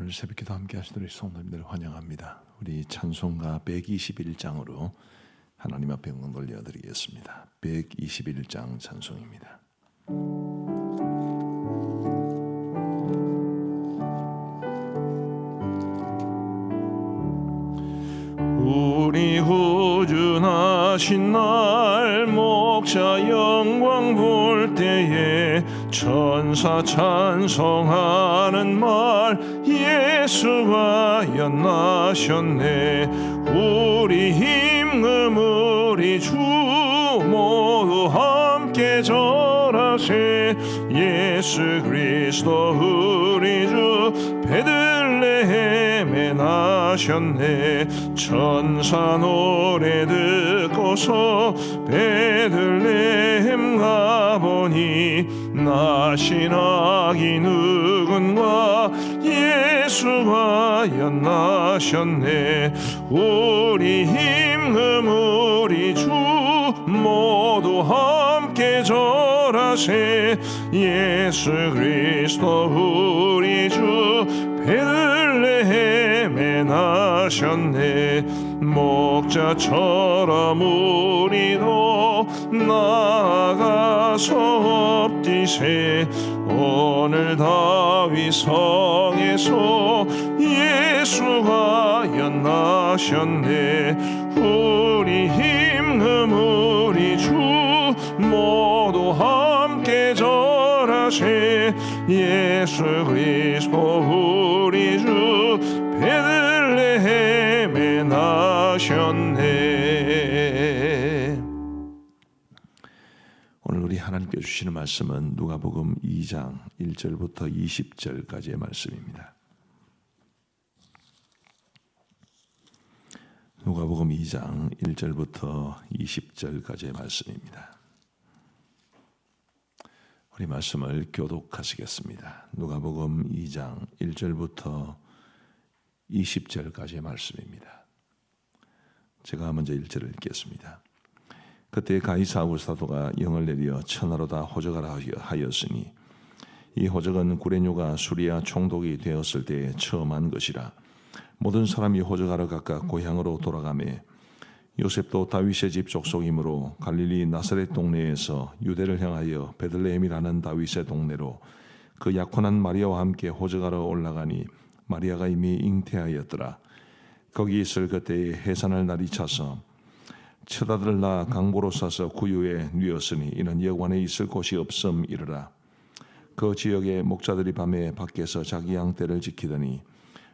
오늘 새벽기도 함께 하시도록 성도님들 환영합니다. 우리 찬송가 121장으로 하나님 앞에 영광 돌려드리겠습니다. 121장 찬송입니다. 우리 구주나신 날 목자 영광 볼 때에 천사 찬송하는 말 예수가 연나셨네. 우리 힘금 우리 주 모두 함께 절하세. 예수 그리스도 우리 주 베들레헴에 나셨네. 천사 노래 듣고서 베들레헴 가보니 나신 아기 누군가 예수가 연나셨네. 우리 힘금 우리 주 모두 함께 절하세. 예수 그리스도 우리 주 베들레헴에 나셨네. 목자처럼 우리도 나아가서 엎디세. 오늘 다윗 성에서 예수가 연나셨네. 우리 힘금 우리 주 모두 함께 절하세. 예수 그리스도 우리 주 베들레헴에 나셨네. 오늘 우리 하나님께 주시는 말씀은 누가복음 2장 1절부터 20절까지의 말씀입니다. 누가복음 2장 1절부터 20절까지의 말씀입니다. 우리 말씀을 교독하시겠습니다. 누가복음 2장 1절부터 20절까지의 말씀입니다. 제가 먼저 1절을 읽겠습니다. 그때 가이사 아구스타도가 영을 내려 천하로 다 호적하라 하였으니 이 호적은 구레뇨가 수리아 총독이 되었을 때에 처음 한 것이라. 모든 사람이 호적하러 각각 고향으로 돌아가매 요셉도 다윗의 집 족속이므로 갈릴리 나사렛 동네에서 유대를 향하여 베들레헴이라는 다윗의 동네로 그 약혼한 마리아와 함께 호적하러 올라가니 마리아가 이미 잉태하였더라. 거기 있을 그때에 해산할 날이 차서 처다들 낳아 강보로 싸서 구유에 뉘었으니 이는 여관에 있을 곳이 없음 이르라. 그 지역의 목자들이 밤에 밖에서 자기 양떼를 지키더니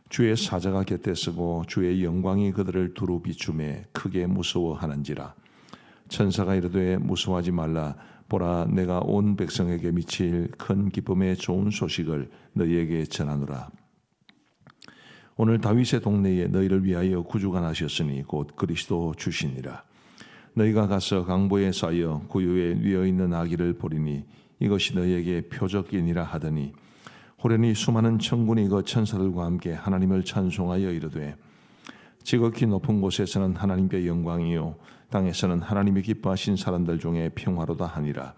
주의 사자가 곁에 서고 주의 영광이 그들을 두루 비추매 크게 무서워하는지라. 천사가 이르되 무서워하지 말라. 보라 내가 온 백성에게 미칠 큰 기쁨의 좋은 소식을 너희에게 전하노라. 오늘 다윗의 동네에 너희를 위하여 구주가 나셨으니 곧 그리스도 주시니라. 너희가 가서 강보에 쌓여 구유에 뉘어 있는 아기를 보리니 이것이 너희에게 표적이니라 하더니 호련히 수많은 천군이 그 천사들과 함께 하나님을 찬송하여 이르되 지극히 높은 곳에서는 하나님께 영광이요 땅에서는 하나님이 기뻐하신 사람들 중에 평화로다 하니라.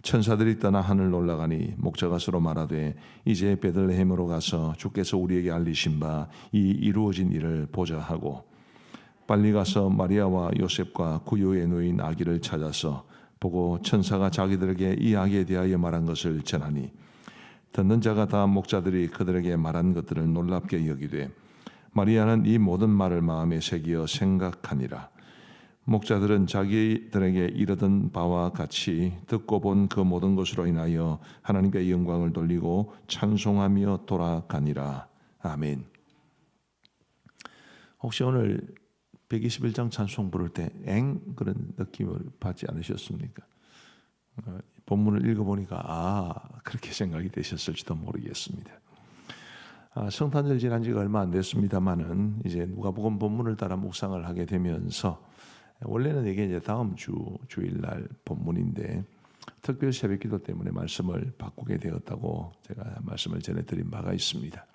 천사들이 떠나 하늘로 올라가니 목자가 서로 말하되 이제 베들레헴으로 가서 주께서 우리에게 알리신 바 이 이루어진 일을 보자 하고 빨리 가서 마리아와 요셉과 구유에 놓인 아기를 찾아서 보고 천사가 자기들에게 이 아기에 대하여 말한 것을 전하니 듣는 자가 다 목자들이 그들에게 말한 것들을 놀랍게 여기되 마리아는 이 모든 말을 마음에 새기어 생각하니라. 목자들은 자기들에게 이르던 바와 같이 듣고 본 그 모든 것으로 인하여 하나님께 영광을 돌리고 찬송하며 돌아가니라. 아멘. 혹시 오늘 121장 찬송 부를 때 그런 느낌을 받지 않으셨습니까? 본문을 읽어보니까 그렇게 생각이 되셨을지도 모르겠습니다. 성탄절 지난 지가 얼마 안 됐습니다만은 이제 누가복음 본문을 따라 묵상을 하게 되면서 원래는 이게 이제 다음 주일날 본문인데 특별 새벽기도 때문에 말씀을 바꾸게 되었다고 제가 말씀을 전해드린 바가 있습니다.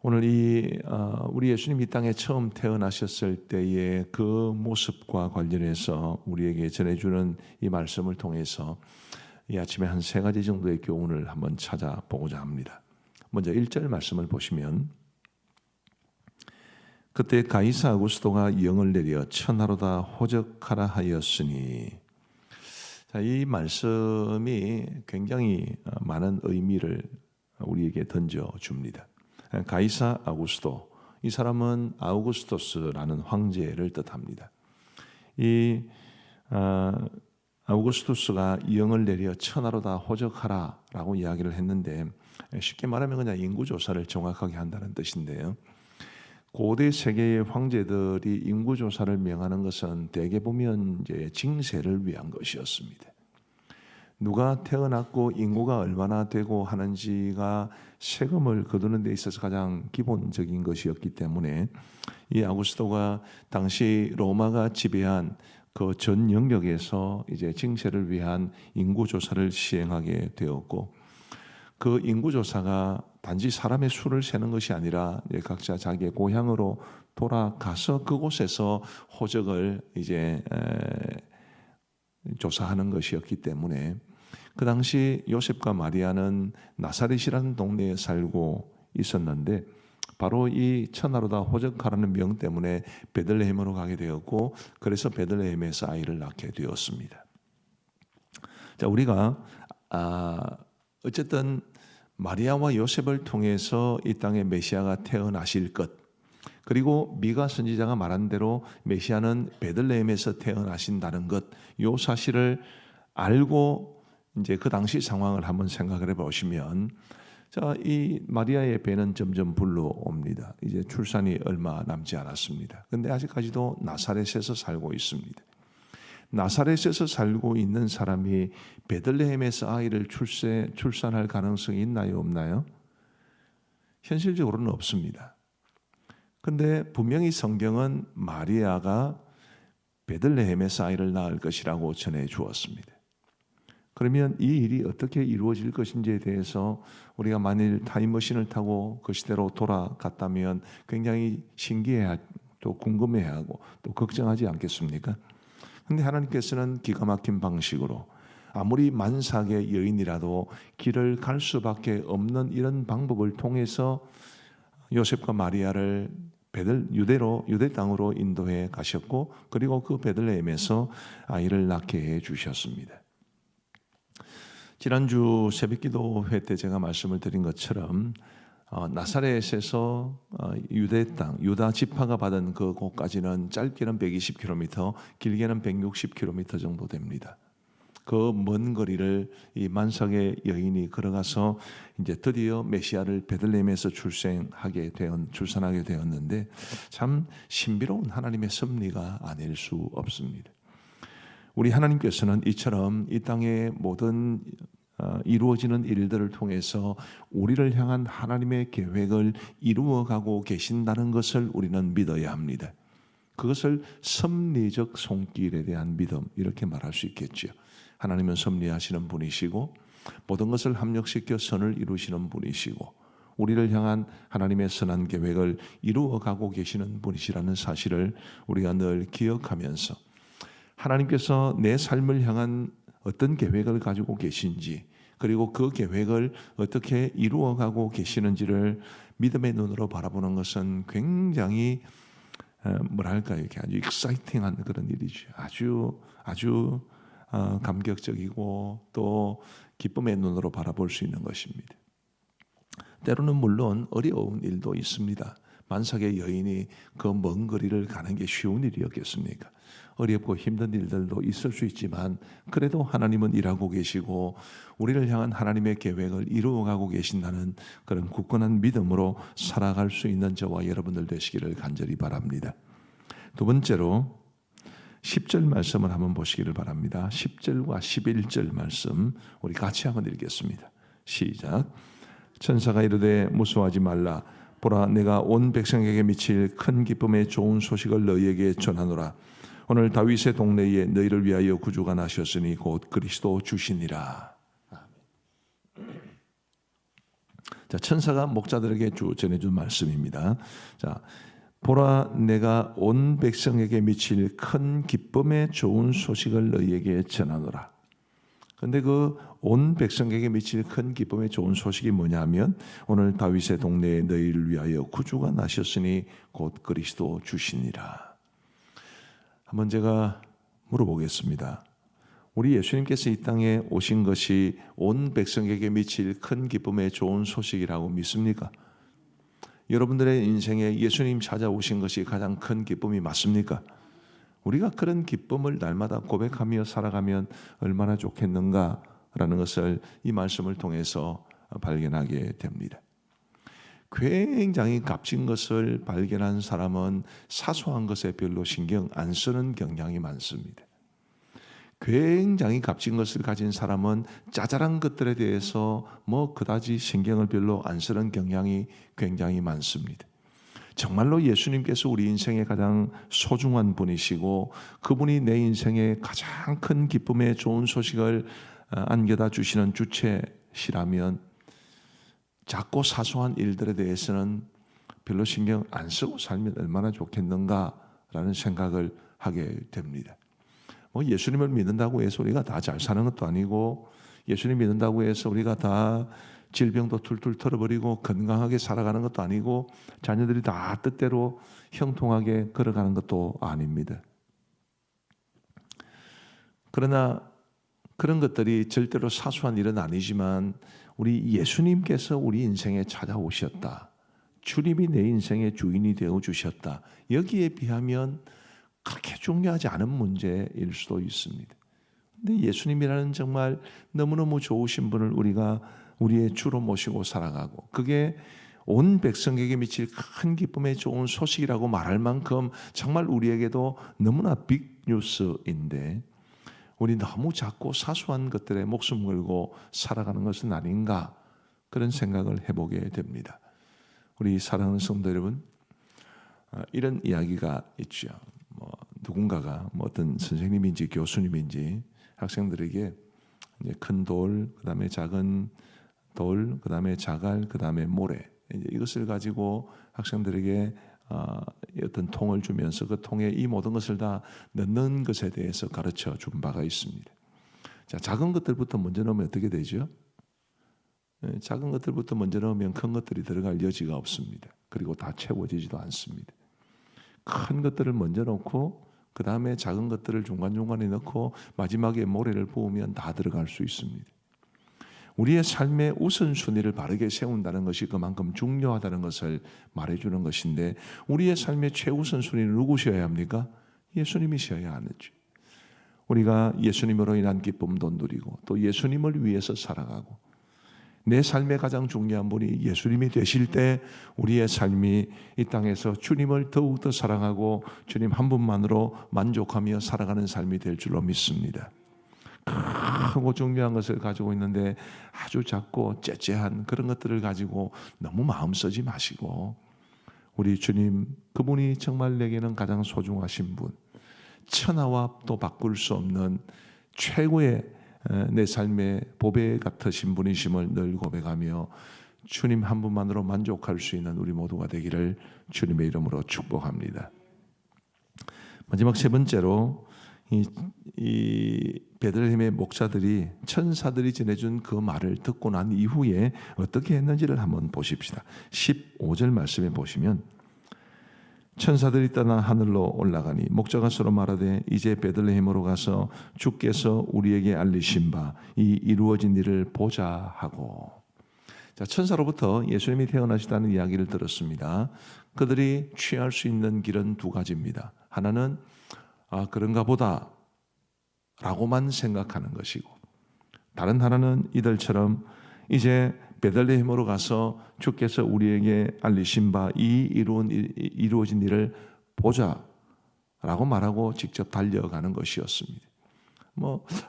오늘 우리 예수님 이 땅에 처음 태어나셨을 때의 그 모습과 관련해서 우리에게 전해주는 이 말씀을 통해서 이 아침에 한 3가지 정도의 교훈을 한번 찾아보고자 합니다. 먼저 1절 말씀을 보시면 그때 가이사 아구스도가 영을 내려 천하로 다 호적하라 하였으니, 자, 이 말씀이 굉장히 많은 의미를 우리에게 던져줍니다. 가이사 아구스도, 이 사람은 아우구스토스라는 황제를 뜻합니다. 이 아우구스토스가 영을 내려 천하로 다 호적하라라고 이야기를 했는데, 쉽게 말하면 그냥 인구조사를 정확하게 한다는 뜻인데요. 고대 세계의 황제들이 인구조사를 명하는 것은 대개 보면 이제 징세를 위한 것이었습니다. 누가 태어났고 인구가 얼마나 되고 하는지가 세금을 거두는 데 있어서 가장 기본적인 것이었기 때문에 이 아구스토가 당시 로마가 지배한 그 전 영역에서 이제 징세를 위한 인구조사를 시행하게 되었고, 그 인구조사가 단지 사람의 수를 세는 것이 아니라 각자 자기의 고향으로 돌아가서 그곳에서 호적을 이제 조사하는 것이었기 때문에 그 당시 요셉과 마리아는 나사렛이라는 동네에 살고 있었는데, 바로 이 천하로 다 호적하라는 명 때문에 베들레헴으로 가게 되었고, 그래서 베들레헴에서 아이를 낳게 되었습니다. 자, 우리가 어쨌든 마리아와 요셉을 통해서 이 땅에 메시아가 태어나실 것, 그리고 미가 선지자가 말한 대로 메시아는 베들레헴에서 태어나신다는 것, 이 사실을 알고 이제 그 당시 상황을 한번 생각을 해보시면, 자, 이 마리아의 배는 점점 불러옵니다. 이제 출산이 얼마 남지 않았습니다. 그런데 아직까지도 나사렛에서 살고 있습니다. 나사렛에서 살고 있는 사람이 베들레헴에서 아이를 출산할 가능성이 있나요, 없나요? 현실적으로는 없습니다. 그런데 분명히 성경은 마리아가 베들레헴에서 아이를 낳을 것이라고 전해 주었습니다. 그러면 이 일이 어떻게 이루어질 것인지에 대해서 우리가 만일 타임머신을 타고 그 시대로 돌아갔다면 굉장히 신기해하고 또 궁금해하고 또 걱정하지 않겠습니까? 그런데 하나님께서는 기가 막힌 방식으로 아무리 만삭의 여인이라도 길을 갈 수밖에 없는 이런 방법을 통해서 요셉과 마리아를 유대 땅으로 인도해 가셨고, 그리고 그 베들레헴에서 아이를 낳게 해 주셨습니다. 지난주 새벽기도회 때 제가 말씀을 드린 것처럼 나사렛에서 유대 땅, 유다 지파가 받은 그 곳까지는 짧게는 120km, 길게는 160km 정도 됩니다. 그 먼 거리를 이 만삭의 여인이 걸어가서 이제 드디어 메시아를 베들레헴에서 출산하게 되었는데, 참 신비로운 하나님의 섭리가 아닐 수 없습니다. 우리 하나님께서는 이처럼 이 땅의 모든 이루어지는 일들을 통해서 우리를 향한 하나님의 계획을 이루어가고 계신다는 것을 우리는 믿어야 합니다. 그것을 섭리적 손길에 대한 믿음, 이렇게 말할 수 있겠죠. 하나님은 섭리하시는 분이시고 모든 것을 합력시켜 선을 이루시는 분이시고 우리를 향한 하나님의 선한 계획을 이루어가고 계시는 분이시라는 사실을 우리가 늘 기억하면서, 하나님께서 내 삶을 향한 어떤 계획을 가지고 계신지, 그리고 그 계획을 어떻게 이루어가고 계시는지를 믿음의 눈으로 바라보는 것은 굉장히 이렇게 아주 익사이팅한 그런 일이죠. 아주 감격적이고 또 기쁨의 눈으로 바라볼 수 있는 것입니다. 때로는 물론 어려운 일도 있습니다. 만삭의 여인이 그 먼 거리를 가는 게 쉬운 일이었겠습니까? 어렵고 힘든 일들도 있을 수 있지만 그래도 하나님은 일하고 계시고 우리를 향한 하나님의 계획을 이루어가고 계신다는 그런 굳건한 믿음으로 살아갈 수 있는 저와 여러분들 되시기를 간절히 바랍니다. 두 번째로 10절 말씀을 한번 보시기를 바랍니다. 10절과 11절 말씀 우리 같이 한번 읽겠습니다. 시작. 천사가 이르되 무서워하지 말라. 보라, 내가 온 백성에게 미칠 큰 기쁨의 좋은 소식을 너희에게 전하노라. 오늘 다윗의 동네에 너희를 위하여 구주가 나셨으니 곧 그리스도 주시니라. 자, 천사가 목자들에게 전해준 말씀입니다. 자, 보라, 내가 온 백성에게 미칠 큰 기쁨의 좋은 소식을 너희에게 전하노라. 그런데 그 온 백성에게 미칠 큰 기쁨의 좋은 소식이 뭐냐면 오늘 다윗의 동네에 너희를 위하여 구주가 나셨으니 곧 그리스도 주시니라. 한번 제가 물어보겠습니다. 우리 예수님께서 이 땅에 오신 것이 온 백성에게 미칠 큰 기쁨의 좋은 소식이라고 믿습니까? 여러분들의 인생에 예수님 찾아오신 것이 가장 큰 기쁨이 맞습니까? 우리가 그런 기쁨을 날마다 고백하며 살아가면 얼마나 좋겠는가라는 것을 이 말씀을 통해서 발견하게 됩니다. 굉장히 값진 것을 발견한 사람은 사소한 것에 별로 신경 안 쓰는 경향이 많습니다. 굉장히 값진 것을 가진 사람은 짜잘한 것들에 대해서 그다지 신경을 별로 안 쓰는 경향이 굉장히 많습니다. 정말로 예수님께서 우리 인생의 가장 소중한 분이시고 그분이 내 인생의 가장 큰 기쁨의 좋은 소식을 안겨다 주시는 주체시라면 작고 사소한 일들에 대해서는 별로 신경 안 쓰고 살면 얼마나 좋겠는가라는 생각을 하게 됩니다. 예수님을 믿는다고 해서 우리가 다 잘 사는 것도 아니고 예수님 믿는다고 해서 우리가 다 질병도 툴툴 털어버리고 건강하게 살아가는 것도 아니고 자녀들이 다 뜻대로 형통하게 걸어가는 것도 아닙니다. 그러나 그런 것들이 절대로 사소한 일은 아니지만 우리 예수님께서 우리 인생에 찾아오셨다. 주님이 내 인생의 주인이 되어 주셨다. 여기에 비하면 그렇게 중요하지 않은 문제일 수도 있습니다. 근데 예수님이라는 정말 너무너무 좋으신 분을 우리가 우리의 주로 모시고 살아가고 그게 온 백성에게 미칠 큰 기쁨의 좋은 소식이라고 말할 만큼 정말 우리에게도 너무나 빅뉴스인데 우리 너무 작고 사소한 것들에 목숨 걸고 살아가는 것은 아닌가 그런 생각을 해보게 됩니다. 우리 사랑하는 성도 여러분, 이런 이야기가 있죠. 누군가가 어떤 선생님인지 교수님인지 학생들에게 이제 큰 돌, 그다음에 작은 돌, 그다음에 자갈, 그다음에 모래 이것을 가지고 학생들에게 어떤 통을 주면서 그 통에 이 모든 것을 다 넣는 것에 대해서 가르쳐 준 바가 있습니다. 자, 작은 것들부터 먼저 넣으면 어떻게 되죠? 작은 것들부터 먼저 넣으면 큰 것들이 들어갈 여지가 없습니다. 그리고 다 채워지지도 않습니다. 큰 것들을 먼저 넣고 그 다음에 작은 것들을 중간중간에 넣고 마지막에 모래를 부으면 다 들어갈 수 있습니다. 우리의 삶의 우선순위를 바르게 세운다는 것이 그만큼 중요하다는 것을 말해주는 것인데 우리의 삶의 최우선순위는 누구셔야 합니까? 예수님이셔야 하는지. 우리가 예수님으로 인한 기쁨도 누리고 또 예수님을 위해서 살아가고 내 삶의 가장 중요한 분이 예수님이 되실 때 우리의 삶이 이 땅에서 주님을 더욱더 사랑하고 주님 한 분만으로 만족하며 살아가는 삶이 될 줄로 믿습니다. 크고 중요한 것을 가지고 있는데 아주 작고 째째한 그런 것들을 가지고 너무 마음 쓰지 마시고 우리 주님 그분이 정말 내게는 가장 소중하신 분, 천하와 또 바꿀 수 없는 최고의 내 삶의 보배 같으신 분이심을 늘 고백하며 주님 한 분만으로 만족할 수 있는 우리 모두가 되기를 주님의 이름으로 축복합니다. 마지막 세 번째로 이 베들레헴의 목자들이 천사들이 전해준 그 말을 듣고 난 이후에 어떻게 했는지를 한번 보십시다. 15절 말씀에 보시면 천사들이 떠나 하늘로 올라가니 목자가 서로 말하되 이제 베들레헴으로 가서 주께서 우리에게 알리신 바 이 이루어진 일을 보자 하고. 자, 천사로부터 예수님이 태어나시다는 이야기를 들었습니다. 그들이 취할 수 있는 길은 두 가지입니다. 하나는 그런가 보다 라고만 생각하는 것이고 다른 하나는 이들처럼 이제 베들레헴으로 가서 주께서 우리에게 알리신 바 이 이루어진 일을 보자라고 말하고 직접 달려가는 것이었습니다.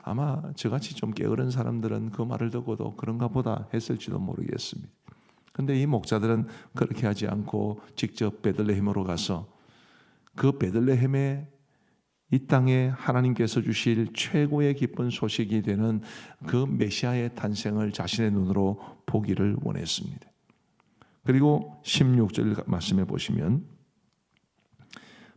아마 저같이 좀 게으른 사람들은 그 말을 듣고도 그런가 보다 했을지도 모르겠습니다. 그런데 이 목자들은 그렇게 하지 않고 직접 베들레헴으로 가서 그 베들레헴에 이 땅에 하나님께서 주실 최고의 기쁜 소식이 되는 그 메시아의 탄생을 자신의 눈으로 보기를 원했습니다. 그리고 16절 말씀해 보시면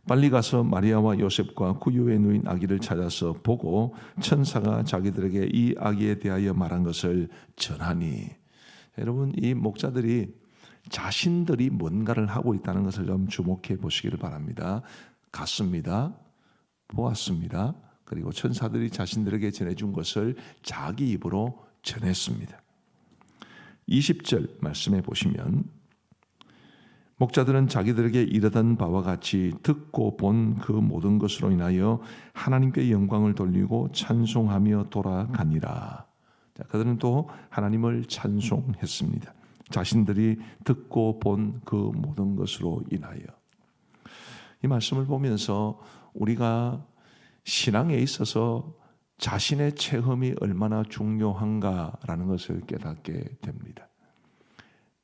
빨리 가서 마리아와 요셉과 구유에 누인 아기를 찾아서 보고 천사가 자기들에게 이 아기에 대하여 말한 것을 전하니. 여러분, 이 목자들이 자신들이 뭔가를 하고 있다는 것을 좀 주목해 보시기를 바랍니다. 갔습니다. 보았습니다. 그리고 천사들이 자신들에게 전해준 것을 자기 입으로 전했습니다. 20절 말씀해 보시면 목자들은 자기들에게 이르던 바와 같이 듣고 본 그 모든 것으로 인하여 하나님께 영광을 돌리고 찬송하며 돌아가니라. 자, 그들은 또 하나님을 찬송했습니다. 자신들이 듣고 본 그 모든 것으로 인하여. 이 말씀을 보면서 우리가 신앙에 있어서 자신의 체험이 얼마나 중요한가라는 것을 깨닫게 됩니다.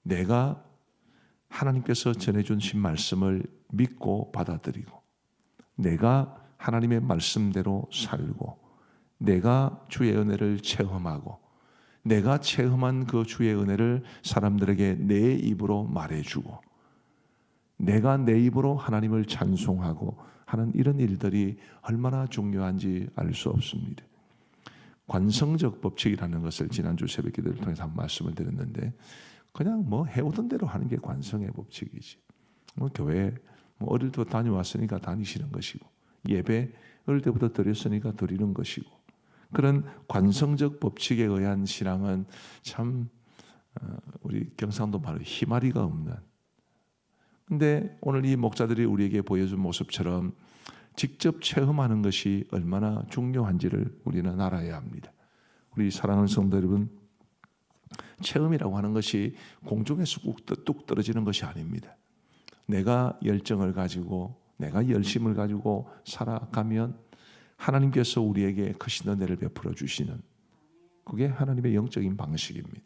내가 하나님께서 전해주신 말씀을 믿고 받아들이고, 내가 하나님의 말씀대로 살고, 내가 주의 은혜를 체험하고, 내가 체험한 그 주의 은혜를 사람들에게 내 입으로 말해주고, 내가 내 입으로 하나님을 찬송하고 하는 이런 일들이 얼마나 중요한지 알 수 없습니다. 관성적 법칙이라는 것을 지난주 새벽 기도를 통해서 한 말씀을 드렸는데, 그냥 해오던 대로 하는 게 관성의 법칙이지. 교회 어릴 때 다녀왔으니까 다니시는 것이고, 예배 어릴 때부터 드렸으니까 드리는 것이고, 그런 관성적 법칙에 의한 신앙은 참 우리 경상도 말로 희마리가 없는. 근데 오늘 이 목자들이 우리에게 보여준 모습처럼 직접 체험하는 것이 얼마나 중요한지를 우리는 알아야 합니다. 우리 사랑하는 성도 여러분, 체험이라고 하는 것이 공중에서 뚝 떨어지는 것이 아닙니다. 내가 열정을 가지고, 내가 열심을 가지고 살아가면 하나님께서 우리에게 크신 은혜를 베풀어 주시는, 그게 하나님의 영적인 방식입니다.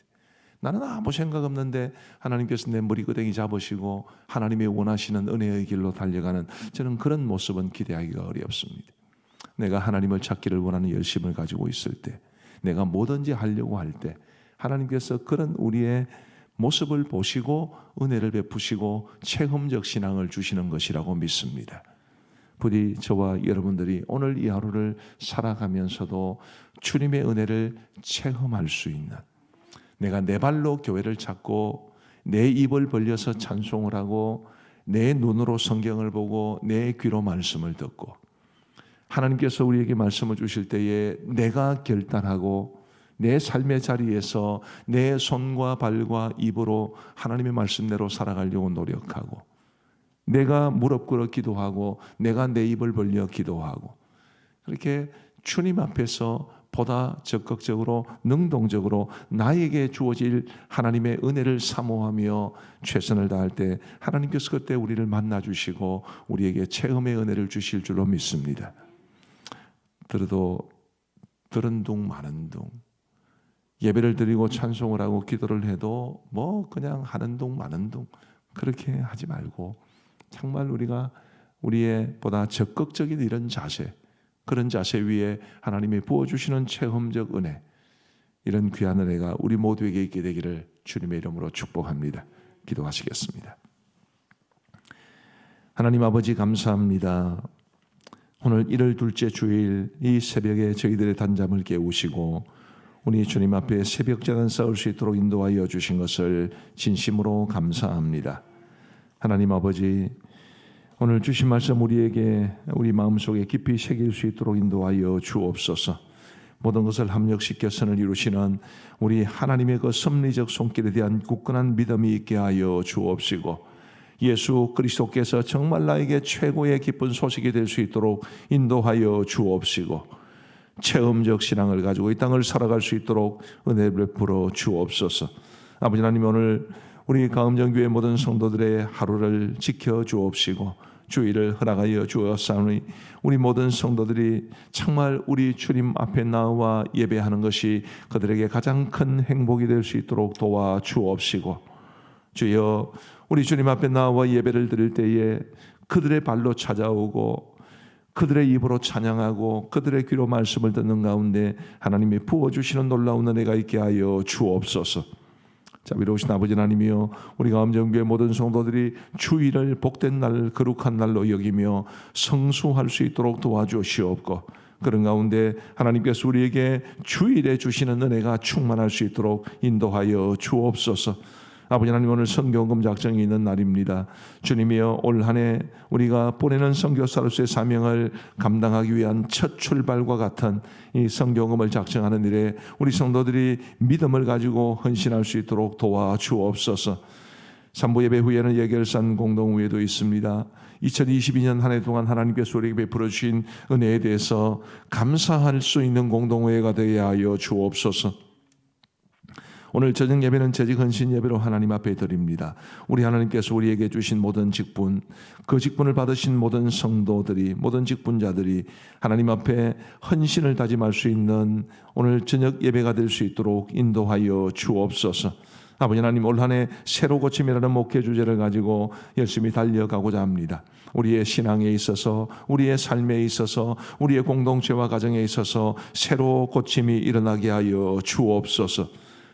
나는 아무 생각 없는데 하나님께서 내 머리끄댕이 잡으시고 하나님이 원하시는 은혜의 길로 달려가는, 저는 그런 모습은 기대하기가 어렵습니다. 내가 하나님을 찾기를 원하는 열심을 가지고 있을 때, 내가 뭐든지 하려고 할 때 하나님께서 그런 우리의 모습을 보시고 은혜를 베푸시고 체험적 신앙을 주시는 것이라고 믿습니다. 부디 저와 여러분들이 오늘 이 하루를 살아가면서도 주님의 은혜를 체험할 수 있는, 내가 내 발로 교회를 찾고 내 입을 벌려서 찬송을 하고 내 눈으로 성경을 보고 내 귀로 말씀을 듣고, 하나님께서 우리에게 말씀을 주실 때에 내가 결단하고 내 삶의 자리에서 내 손과 발과 입으로 하나님의 말씀대로 살아가려고 노력하고, 내가 무릎 꿇어 기도하고 내가 내 입을 벌려 기도하고, 그렇게 주님 앞에서 보다 적극적으로 능동적으로 나에게 주어질 하나님의 은혜를 사모하며 최선을 다할 때 하나님께서 그때 우리를 만나주시고 우리에게 체험의 은혜를 주실 줄로 믿습니다. 들어도 들은 둥 마는 둥, 예배를 드리고 찬송을 하고 기도를 해도 그냥 하는 둥 마는 둥, 그렇게 하지 말고 정말 우리가 우리의 보다 적극적인 이런 자세, 그런 자세 위에 하나님이 부어주시는 체험적 은혜, 이런 귀한 은혜가 우리 모두에게 있게 되기를 주님의 이름으로 축복합니다. 기도하시겠습니다. 하나님 아버지, 감사합니다. 오늘 1월 둘째 주일 이 새벽에 저희들의 단잠을 깨우시고 우리 주님 앞에 새벽자단 싸울 수 있도록 인도하여 주신 것을 진심으로 감사합니다. 하나님 아버지, 오늘 주신 말씀 우리에게 우리 마음속에 깊이 새길 수 있도록 인도하여 주옵소서. 모든 것을 합력시켜 선을 이루시는 우리 하나님의 그 섭리적 손길에 대한 굳건한 믿음이 있게 하여 주옵시고, 예수 그리스도께서 정말 나에게 최고의 기쁜 소식이 될 수 있도록 인도하여 주옵시고, 체험적 신앙을 가지고 이 땅을 살아갈 수 있도록 은혜를 베풀어 주옵소서. 아버지 하나님, 오늘 우리 가음정교회 모든 성도들의 하루를 지켜 주옵시고 주의를 허락하여 주옵사오니 우리 모든 성도들이 정말 우리 주님 앞에 나와 예배하는 것이 그들에게 가장 큰 행복이 될 수 있도록 도와 주옵시고, 주여 우리 주님 앞에 나와 예배를 드릴 때에 그들의 발로 찾아오고 그들의 입으로 찬양하고 그들의 귀로 말씀을 듣는 가운데 하나님이 부어주시는 놀라운 은혜가 있게 하여 주옵소서. 자비로우신 아버지 하나님이여, 우리 감정교회 모든 성도들이 주일을 복된 날, 거룩한 날로 여기며 성수할 수 있도록 도와주시옵고, 그런 가운데 하나님께서 우리에게 주일에 주시는 은혜가 충만할 수 있도록 인도하여 주옵소서. 아버지 하나님, 오늘 선교금 작정이 있는 날입니다. 주님이여, 올 한 해 우리가 보내는 선교사로서의 사명을 감당하기 위한 첫 출발과 같은 이 선교금을 작정하는 일에 우리 성도들이 믿음을 가지고 헌신할 수 있도록 도와주옵소서. 3부 예배 후에는 예결산 공동회도 있습니다. 2022년 한 해 동안 하나님께서 우리에게 베풀어 주신 은혜에 대해서 감사할 수 있는 공동회가 되어야 하여 주옵소서. 오늘 저녁 예배는 재직 헌신 예배로 하나님 앞에 드립니다. 우리 하나님께서 우리에게 주신 모든 직분, 그 직분을 받으신 모든 성도들이, 모든 직분자들이 하나님 앞에 헌신을 다짐할 수 있는 오늘 저녁 예배가 될 수 있도록 인도하여 주옵소서. 아버지 하나님, 올 한 해 새로 고침이라는 목회 주제를 가지고 열심히 달려가고자 합니다. 우리의 신앙에 있어서, 우리의 삶에 있어서, 우리의 공동체와 가정에 있어서 새로 고침이 일어나게 하여 주옵소서.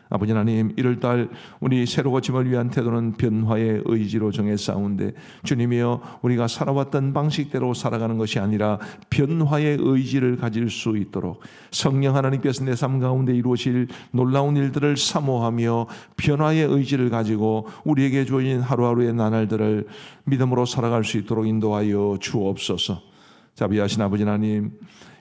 아버지 하나님, 1월달 우리 새로 고침을 위한 태도는 변화의 의지로 정했사온데, 주님이여, 우리가 살아왔던 방식대로 살아가는 것이 아니라 변화의 의지를 가질 수 있도록 성령 하나님께서 내 삶 가운데 이루어질 놀라운 일들을 사모하며 변화의 의지를 가지고 우리에게 주어진 하루하루의 나날들을 믿음으로 살아갈 수 있도록 인도하여 주옵소서. 자비하신 아버지 하나님,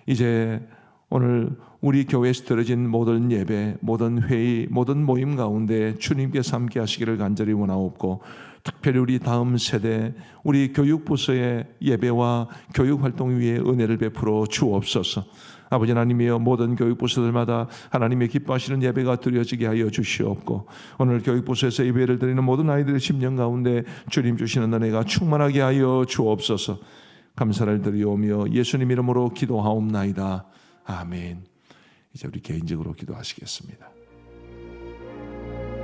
이제 오늘 우리 교회에서 드려진 모든 예배, 모든 회의, 모든 모임 가운데 주님께서 함께 하시기를 간절히 원하옵고, 특별히 우리 다음 세대, 우리 교육부서의 예배와 교육활동 위에 은혜를 베풀어 주옵소서. 아버지 하나님이여, 모든 교육부서들마다 하나님의 기뻐하시는 예배가 드려지게 하여 주시옵고, 오늘 교육부서에서 예배를 드리는 모든 아이들의 심령 가운데 주님 주시는 은혜가 충만하게 하여 주옵소서. 감사를 드리오며 예수님 이름으로 기도하옵나이다. 아멘. 이제 우리 개인적으로 기도하시겠습니다.